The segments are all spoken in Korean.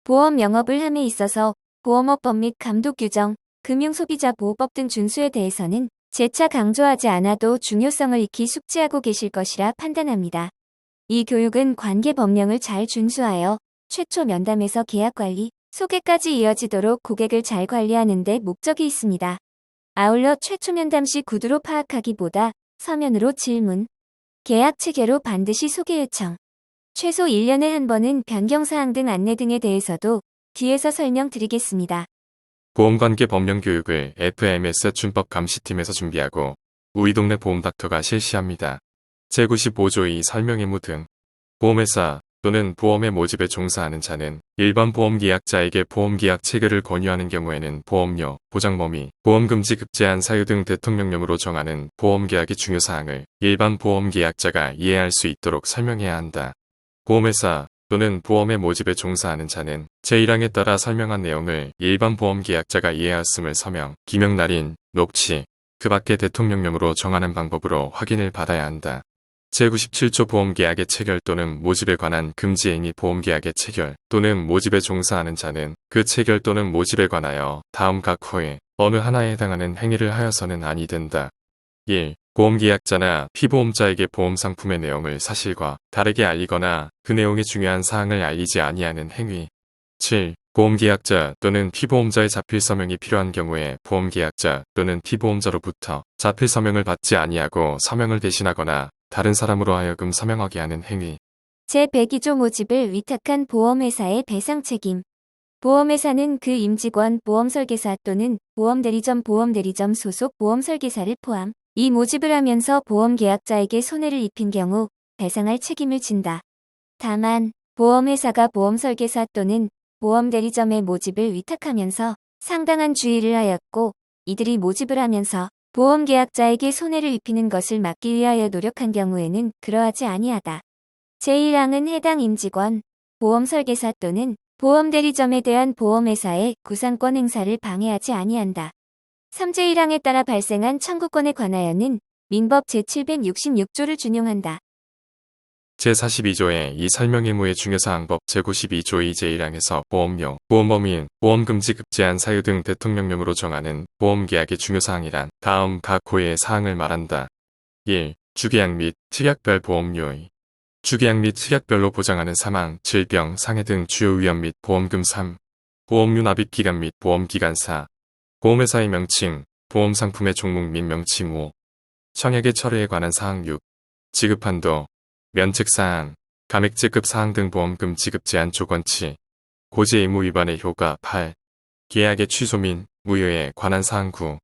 보험 영업을 함에 있어서 보험업법 및 감독 규정, 금융소비자보호법 등 준수에 대해서는 재차 강조하지 않아도 중요성을 익히 숙지하고 계실 것이라 판단합니다. 이 교육은 관계법령을 잘 준수하여 최초 면담에서 계약관리, 소개까지 이어지도록 고객을 잘 관리하는 데 목적이 있습니다. 아울러 최초 면담 시 구두로 파악하기보다 서면으로 질문, 계약 체결 반드시 소개 요청, 최소 1년에 한 번은 변경사항 등 안내 등에 대해서도 뒤에서 설명드리겠습니다. 보험관계 법령 교육을 FMS 준법 감시팀에서 준비하고 우리 동네 보험닥터가 실시합니다. 제95조 2 설명의무 등 보험회사 또는 보험의 모집에 종사하는 자는 일반 보험계약자에게 보험계약 체결을 권유하는 경우에는 보험료, 보장범위, 보험금지 급제한 사유 등 대통령령으로 정하는 보험계약의 중요사항을 일반 보험계약자가 이해할 수 있도록 설명해야 한다. 보험회사 또는 보험의 모집에 종사하는 자는 제1항에 따라 설명한 내용을 일반 보험계약자가 이해하였음을 서명, 기명 날인, 녹취, 그 밖의 대통령령으로 정하는 방법으로 확인을 받아야 한다. 제97조 보험계약의 체결 또는 모집에 관한 금지행위 보험계약의 체결 또는 모집에 종사하는 자는 그 체결 또는 모집에 관하여 다음 각 호에 어느 하나에 해당하는 행위를 하여서는 아니 된다. 1. 보험계약자나 피보험자에게 보험상품의 내용을 사실과 다르게 알리거나 그 내용의 중요한 사항을 알리지 아니하는 행위. 7. 보험계약자 또는 피보험자의 자필서명이 필요한 경우에 보험계약자 또는 피보험자로부터 자필서명을 받지 아니하고 서명을 대신하거나 다른 사람으로 하여금 서명하게 하는 행위. 제102조 모집을 위탁한 보험회사의 배상 책임. 보험회사는 그 임직원 보험설계사 또는 보험대리점 소속 보험설계사를 포함 이 모집을 하면서 보험계약자에게 손해를 입힌 경우 배상할 책임을 진다. 다만 보험회사가 보험설계사 또는 보험대리점의 모집을 위탁하면서 상당한 주의를 하였고 이들이 모집을 하면서 보험계약자에게 손해를 입히는 것을 막기 위하여 노력한 경우에는 그러하지 아니하다. 제1항은 해당 임직원, 보험설계사 또는 보험대리점에 대한 보험회사의 구상권 행사를 방해하지 아니한다. 3제1항에 따라 발생한 청구권에 관하여는 민법 제766조를 준용한다. 제42조의 이 설명의무의 중요사항법 제92조 2 제1항에서 보험료, 보험범위, 보험금지 급제한 사유 등 대통령령으로 정하는 보험계약의 중요사항이란 다음 각 호의 사항을 말한다. 1. 주계약 및 특약별 보험료. 주계약 및 특약별로 보장하는 사망, 질병, 상해 등 주요 위험 및 보험금 3. 보험료 납입기간 및 보험기간사. 보험회사의 명칭, 보험상품의 종목 및 명칭 5. 청약의 철회에 관한 사항 6. 지급한도, 면책사항, 감액제급 사항 등 보험금 지급 제한 조건치, 고지 의무 위반의 효과 8. 계약의 취소 및 무효에 관한 사항 9.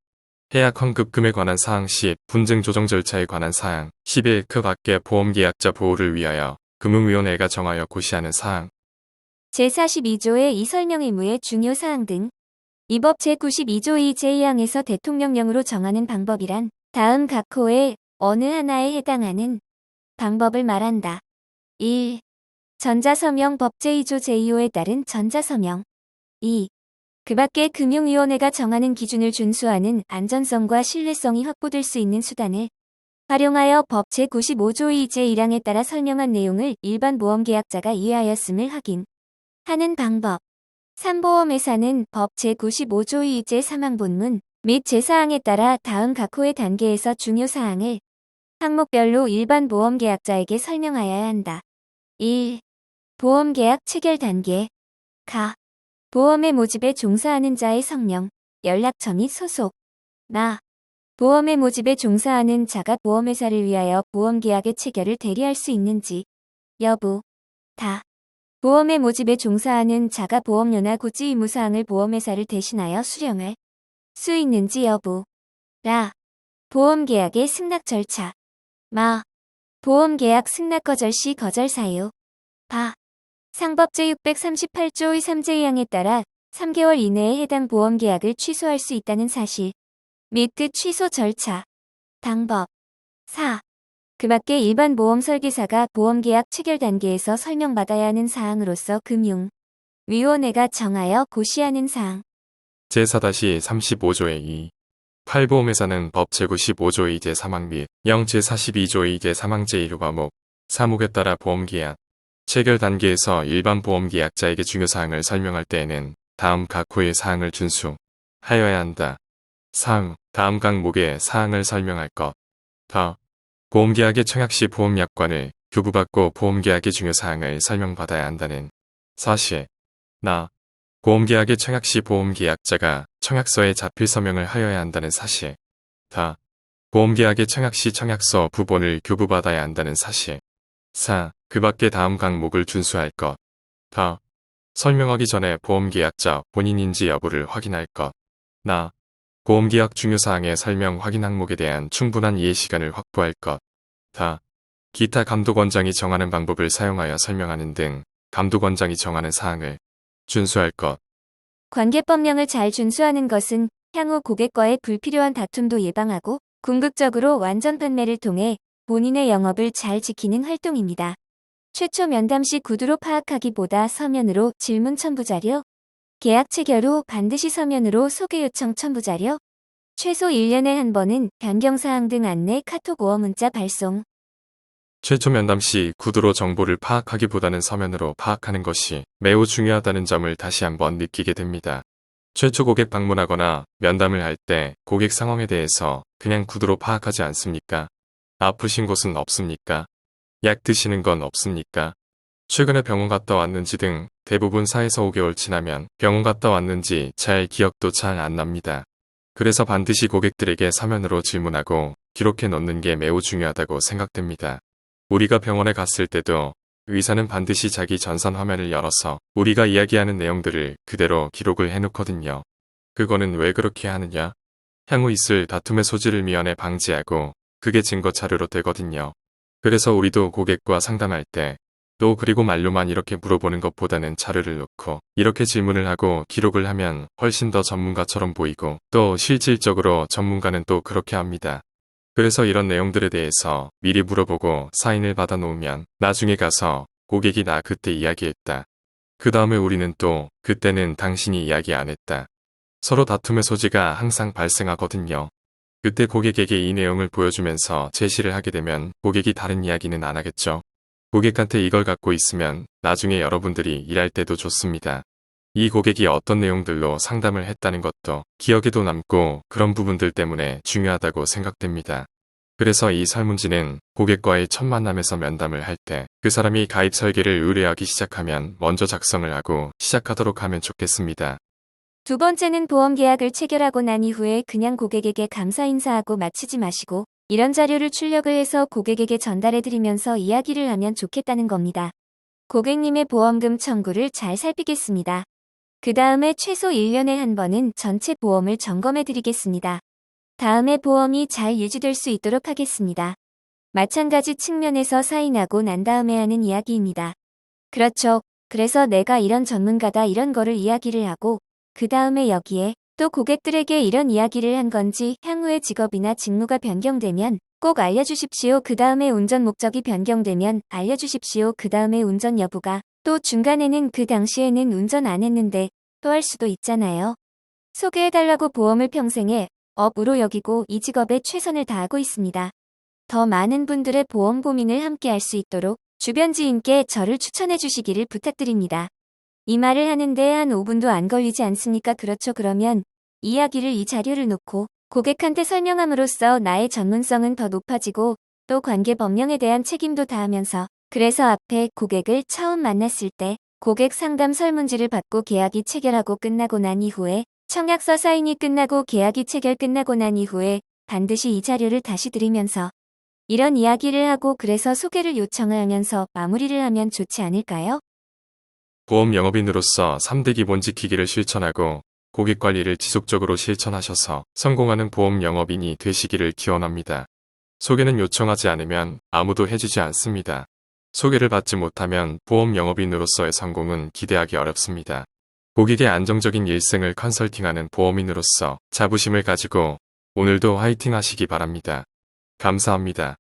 해약 환급금에 관한 사항 10. 분쟁 조정 절차에 관한 사항 11. 그 밖의 보험계약자 보호를 위하여 금융위원회가 정하여 고시하는 사항. 제42조의 이 설명의무의 중요사항 등 이 법 제92조 2 제2항에서 대통령령으로 정하는 방법이란 다음 각 호의 어느 하나에 해당하는 방법을 말한다. 1. 전자서명 법 제2조 제2호에 따른 전자서명. 2. 그 밖에 금융위원회가 정하는 기준을 준수하는 안전성과 신뢰성이 확보될 수 있는 수단을 활용하여 법 제95조 2 제1항에 따라 설명한 내용을 일반 보험계약자가 이해하였음을 확인하는 방법. 3. 보험회사는 법 제95조 2 제3항 본문 및 제4항에 따라 다음 각 호의 단계에서 중요사항을 항목별로 일반 보험계약자에게 설명하여야 한다. 1. 보험계약 체결 단계. 가. 보험의 모집에 종사하는 자의 성명, 연락처 및 소속. 나. 보험의 모집에 종사하는 자가 보험회사를 위하여 보험계약의 체결을 대리할 수 있는지. 여부. 다. 보험의 모집에 종사하는 자가 보험료나 고지 의무사항을 보험회사를 대신하여 수령할 수 있는지 여부. 라. 보험계약의 승낙 절차. 마. 보험계약 승낙 거절 시 거절 사유. 바. 상법 제638조의 3제2항에 따라 3개월 이내에 해당 보험계약을 취소할 수 있다는 사실 및 그 취소 절차. 방법. 4. 그 밖에 일반 보험설계사가 보험계약 체결 단계에서 설명받아야 하는 사항으로서 금융위원회가 정하여 고시하는 사항. 제4-35조의 2. 8보험회사는 법 제95조 2 제3항 및 0 제42조 2 제3항 제1호 과목 3목에 따라 보험계약, 체결 단계에서 일반 보험 계약자에게 중요사항을 설명할 때에는 다음 각 호의 사항을 준수하여야 한다. 사항, 다음 항목의 사항을 설명할 것. 더, 보험계약의 청약 시 보험약관을 교부받고 보험계약의 중요사항을 설명받아야 한다는 사실. 나, 보험계약의 청약 시 보험계약자가 청약서에 자필 서명을 하여야 한다는 사실. 다, 보험계약의 청약 시 청약서 부본을 교부받아야 한다는 사실. 4. 그 밖의 다음 항목을 준수할 것. 더, 설명하기 전에 보험계약자 본인인지 여부를 확인할 것. 나, 보험계약 중요사항의 설명 확인 항목에 대한 충분한 이해 시간을 확보할 것. 다, 기타 감독원장이 정하는 방법을 사용하여 설명하는 등 감독원장이 정하는 사항을 준수할 것. 관계법령을 잘 준수하는 것은 향후 고객과의 불필요한 다툼도 예방하고 궁극적으로 완전 판매를 통해 본인의 영업을 잘 지키는 활동입니다. 최초 면담 시 구두로 파악하기보다 서면으로 질문 첨부 자료, 계약 체결 후 반드시 서면으로 소개 요청 첨부 자료, 최소 1년에 한 번은 변경사항 등 안내 카톡 오어 문자 발송. 최초 면담 시 구두로 정보를 파악하기보다는 서면으로 파악하는 것이 매우 중요하다는 점을 다시 한번 느끼게 됩니다. 최초 고객 방문하거나 면담을 할 때 고객 상황에 대해서 그냥 구두로 파악하지 않습니까? 아프신 곳은 없습니까? 약 드시는 건 없습니까? 최근에 병원 갔다 왔는지 등 대부분 4에서 5개월 지나면 병원 갔다 왔는지 잘 기억도 잘 안 납니다. 그래서 반드시 고객들에게 서면으로 질문하고 기록해 놓는 게 매우 중요하다고 생각됩니다. 우리가 병원에 갔을 때도 의사는 반드시 자기 전산 화면을 열어서 우리가 이야기하는 내용들을 그대로 기록을 해놓거든요. 그거는 왜 그렇게 하느냐? 향후 있을 다툼의 소지를 미연에 방지하고 그게 증거 자료로 되거든요. 그래서 우리도 고객과 상담할 때 또 그리고 말로만 이렇게 물어보는 것보다는 자료를 놓고 이렇게 질문을 하고 기록을 하면 훨씬 더 전문가처럼 보이고 또 실질적으로 전문가는 또 그렇게 합니다. 그래서 이런 내용들에 대해서 미리 물어보고 사인을 받아 놓으면 나중에 가서 고객이 나 그때 이야기했다. 그 다음에 우리는 또 그때는 당신이 이야기 안 했다. 서로 다툼의 소지가 항상 발생하거든요. 그때 고객에게 이 내용을 보여주면서 제시를 하게 되면 고객이 다른 이야기는 안 하겠죠. 고객한테 이걸 갖고 있으면 나중에 여러분들이 일할 때도 좋습니다. 이 고객이 어떤 내용들로 상담을 했다는 것도 기억에도 남고 그런 부분들 때문에 중요하다고 생각됩니다. 그래서 이 설문지는 고객과의 첫 만남에서 면담을 할 때 그 사람이 가입 설계를 의뢰하기 시작하면 먼저 작성을 하고 시작하도록 하면 좋겠습니다. 두 번째는 보험 계약을 체결하고 난 이후에 그냥 고객에게 감사 인사하고 마치지 마시고 이런 자료를 출력을 해서 고객에게 전달해드리면서 이야기를 하면 좋겠다는 겁니다. 고객님의 보험금 청구를 잘 살피겠습니다. 그 다음에 최소 1년에 한 번은 전체 보험을 점검해드리겠습니다. 다음에 보험이 잘 유지될 수 있도록 하겠습니다. 마찬가지 측면에서 사인하고 난 다음에 하는 이야기입니다. 그렇죠. 그래서 내가 이런 전문가다 이런 거를 이야기를 하고 그 다음에 여기에 또 고객들에게 이런 이야기를 한 건지 향후에 직업이나 직무가 변경되면 꼭 알려주십시오. 그 다음에 운전 목적이 변경되면 알려주십시오. 그 다음에 운전 여부가 또 중간에는 그 당시에는 운전 안 했는데 또 할 수도 있잖아요. 소개해달라고 보험을 평생의 업으로 여기고 이 직업에 최선을 다하고 있습니다. 더 많은 분들의 보험 고민을 함께 할 수 있도록 주변 지인께 저를 추천해 주시기를 부탁드립니다. 이 말을 하는데 한 5분도 안 걸리지 않습니까? 그렇죠. 그러면 이야기를 이 자료를 놓고 고객한테 설명함으로써 나의 전문성은 더 높아지고 또 관계 법령에 대한 책임도 다하면서 그래서 앞에 고객을 처음 만났을 때 고객 상담 설문지를 받고 계약이 체결하고 끝나고 난 이후에 청약서 사인이 끝나고 계약이 체결 끝나고 난 이후에 반드시 이 자료를 다시 드리면서 이런 이야기를 하고 그래서 소개를 요청을 하면서 마무리를 하면 좋지 않을까요? 보험 영업인으로서 3대 기본 지키기를 실천하고 고객 관리를 지속적으로 실천하셔서 성공하는 보험 영업인이 되시기를 기원합니다. 소개는 요청하지 않으면 아무도 해주지 않습니다. 소개를 받지 못하면 보험 영업인으로서의 성공은 기대하기 어렵습니다. 고객의 안정적인 일생을 컨설팅하는 보험인으로서 자부심을 가지고 오늘도 화이팅 하시기 바랍니다. 감사합니다.